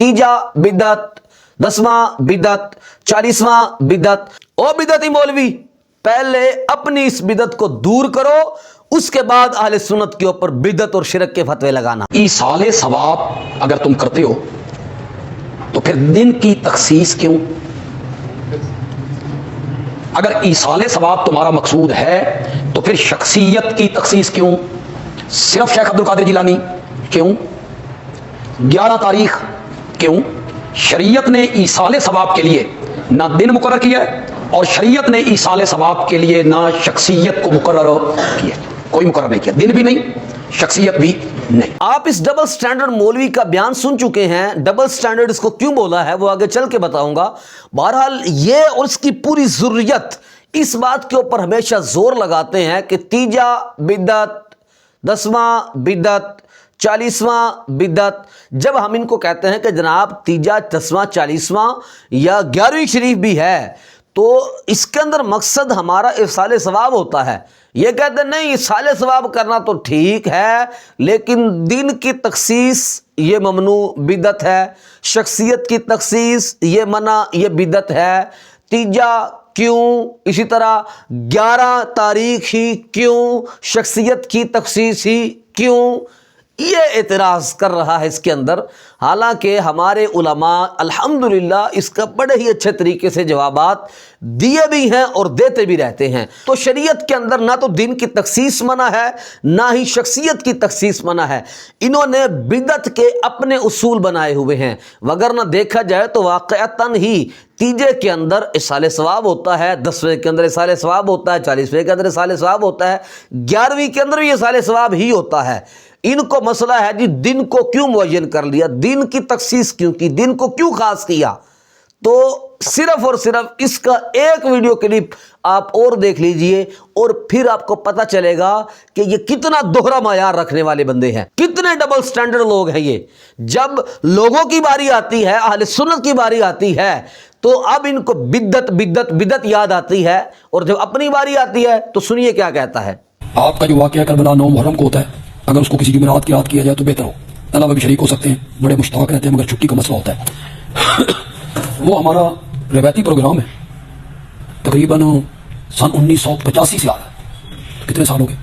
तीजा बिदत, 10वां बिदत, 40वां बिदत। ओ बिदती मौलवी, पहले अपनी इस बिदत को दूर करो, उसके बाद अहले सुन्नत के ऊपर बिदत और शिरक के फतवे लगाना। ईसाले सवाब अगर तुम करते हो तो फिर दिन की तखसीस क्यों? अगर ईसाले सवाब तुम्हारा मकसूद है तो फिर शख्सियत की तखसीस क्यों? सिर्फ शेख अब्दुल कादिर जिलानी क्यों? 11 तारीख क्यों? शरीयत ने ईसाले सवाब के लिए ना दिन मुकर्रर किया और शरीयत ने ईसाले सवाब के लिए ना शख्सियत को मुकर्रर किया। कोई मुकर्रर नहीं किया, दिन भी नहीं, शख्सियत भी नहीं। आप इस डबल स्टैंडर्ड मौलवी का बयान सुन चुके हैं। डबल स्टैंडर्ड इसको क्यों बोला है वो आगे चल के बताऊंगा। बहरहाल ये और इसकी पूरी ज़ुर्रियत इस बात के ऊपर हमेशा जोर लगाते हैं कि तीजा बिदत, 10वां बिदत, 40वां बिदत। जब हम इनको कहते हैं कि जनाब तीजा, 10वां, 40वां या 11वीं शरीफ भी है, तो इसके अंदर मकसद हमारा इरसाले सवाब होता है। ये कहते हैं नहीं, इरसाले सवाब करना तो ठीक है, लेकिन दिन की तखसीस ये ममनू बिदत है, शख्सियत की तखसीस ये मना, ये बिदत है। तीजा क्यों, इसी तरह 11 तारीख ही क्यों, शख्सियत की तखसीस ही क्यों, ये एतराज़ कर रहा है इसके अंदर। हालांकि हमारे उलमा अल्हम्दुलिल्लाह इसका बड़े ही अच्छे तरीके से जवाबात दिए भी हैं और देते भी रहते हैं। तो शरीयत के अंदर ना तो दिन की तखसीस मना है, ना ही शख्सियत की तखसीस मना है। इन्होंने बिदत के अपने उसूल बनाए हुए हैं। वगरना देखा जाए तो वाक़अतन ही तीजे के अंदर इसाले सवाब होता है, 10वें के अंदर इसाले सवाब होता है, 40वें के अंदर इसाले सवाब होता है, 11वीं के अंदर भी इसाले सवाब ही होता है। इनको मसला है जी दिन को क्यों मुअय्यन कर लिया, दिन की तखसीस क्यों की, दिन को क्यों खास किया। तो सिर्फ और सिर्फ इसका एक वीडियो क्लिप आप और देख लीजिए और फिर आपको पता चलेगा कि ये कितना दोहरा मायार रखने वाले बंदे हैं, कितने डबल स्टैंडर्ड लोग हैं ये। जब लोगों की बारी आती है, अहले सुन्नत की बारी आती है, तो अब इनको बिद्दत बिद्दत बिद्दत याद आती है, और जब अपनी बारी आती है तो सुनिए क्या कहता है। आपका जो वाक़या करबला 9 मुहर्रम को होता है, अगर उसको किसी जुमेरात की याद किया जाए तो बेहतर हो। तला में भी शरीक हो सकते हैं, बड़े मुश्ताक रहते हैं, मगर छुट्टी का मसला होता है। वो हमारा रवायती प्रोग्राम है, तकरीबन सन 1985 से आ रहा है। तो कितने साल हो गए?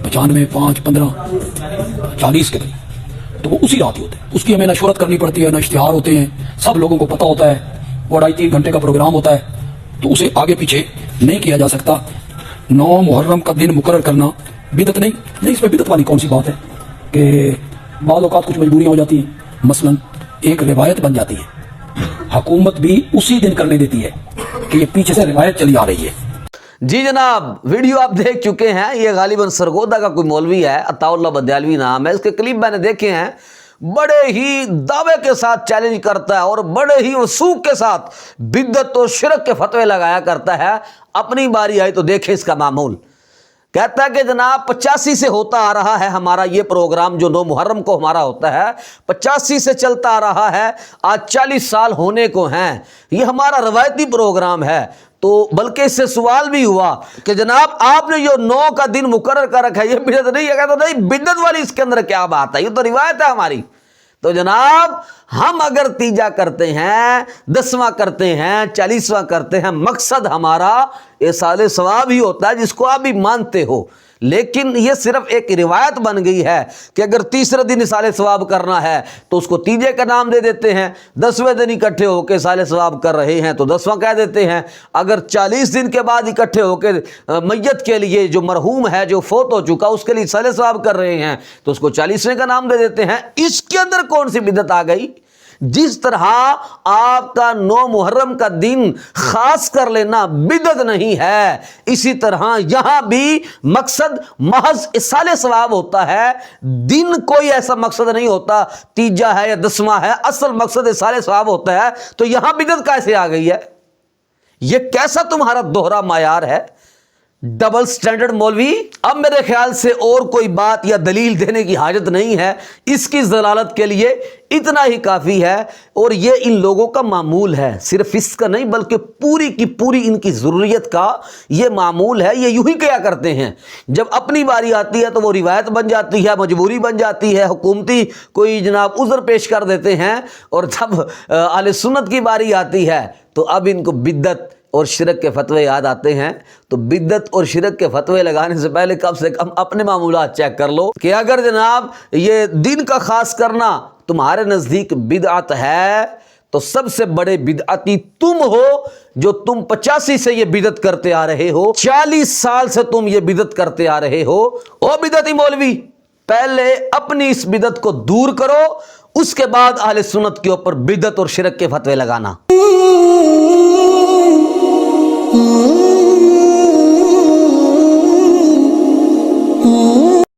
95, 5, 15, 40 के करीब। तो वो उसी रात ही होता है। उसकी हमें ना शोहरत करनी पड़ती है, ना इश्तिहार होते हैं, सब लोगों को पता होता है। वो 2.5-3 घंटे का प्रोग्राम होता है, तो उसे आगे पीछे नहीं किया जा सकता। 9 मुहर्रम का दिन मुकर्रर करना बिदत नहीं, इसमें बिदत वाली कौन सी बात है कि बाद औक़ात कुछ मजबूरियां हो जाती हैं। मसलन एक रिवायत बन जाती है, हुकूमत भी उसी दिन करने देती है कि ये पीछे से रिवायत चली आ रही है। जी जनाब, वीडियो आप देख चुके हैं। ये गालिबन सरगोदा का कोई मौलवी है, अताउल्लाह बदयालवी नाम है। इसके क्लिप मैंने देखे हैं, बड़े ही दावे के साथ चैलेंज करता है और बड़े ही वसूख के साथ बिद्दत और शिरक के फतवे लगाया करता है। अपनी बारी आई तो देखे इसका मामूल। कहता है कि जनाब 85 से होता आ रहा है हमारा ये प्रोग्राम, जो 9 मुहर्रम को हमारा होता है, 85 से चलता आ रहा है, आज 40 साल होने को हैं। ये हमारा रवायती प्रोग्राम है। तो बल्कि इससे सवाल भी हुआ कि जनाब आपने जो 9 का दिन मुकर्रर कर रखा है, ये बिदत नहीं है। कहता नहीं, बिदत वाली इसके अंदर क्या बात है, ये तो रिवायत है हमारी। तो जनाब हम अगर तीजा करते हैं, 10वां करते हैं, 40वां करते हैं, मकसद हमारा इरसाले सवाब ही होता है, जिसको आप भी मानते हो। लेकिन ये सिर्फ एक रिवायत बन गई है कि अगर तीसरे दिन इरसाले सवाब करना है तो उसको तीजे का नाम दे देते हैं। 10वें दिन इकट्ठे होकर इरसाले सवाब कर रहे हैं तो 10वां कह देते हैं। अगर 40 दिन के बाद इकट्ठे होकर मैयत के लिए, जो मरहूम है, जो फोत हो चुका, उसके लिए इरसाले सवाब कर रहे हैं तो उसको 40वें का नाम दे देते हैं। इसके अंदर कौन सी बिदत आ गई? जिस तरह आपका 9 मुहर्रम का दिन खास कर लेना बिदत नहीं है, इसी तरह यहां भी मकसद महज इसाले सवाब होता है। दिन कोई ऐसा मकसद नहीं होता, तीजा है या 10वां है, असल मकसद इसाले सवाब होता है। तो यहां बिदत कैसे आ गई है? यह कैसा तुम्हारा दोहरा मायार है? डबल स्टैंडर्ड मौलवी। अब मेरे ख्याल से और कोई बात या दलील देने की हाजत नहीं है, इसकी ज़लालत के लिए इतना ही काफ़ी है। और ये इन लोगों का मामूल है, सिर्फ इसका नहीं बल्कि पूरी की पूरी इनकी ज़रूरियत का ये मामूल है। ये यूं ही क्या करते हैं, जब अपनी बारी आती है तो वो रिवायत बन जाती है, मजबूरी बन जाती है, हुकूमती कोई जनाब उज़र पेश कर देते हैं। और जब अहले सुन्नत की बारी आती है तो अब इनको बिद्दत और शिरक के फतवे याद आते हैं। तो बिद्दत और शिरक के फतवे लगाने से पहले कम से कम अपने मामूलात चेक कर लो कि अगर जनाब ये दिन का खास करना तुम्हारे नज़दीक बिदअत है तो सबसे बड़े बिदअती तुम हो, जो तुम 85 से ये बिदत करते आ रहे हो, 40 साल से तुम ये बिदत करते आ रहे हो। ओ बिदती मौलवी, पहले अपनी इस बिदत को दूर करो, उसके बाद अहले सुन्नत के ऊपर बिदत और शिरक के फतवे लगाना।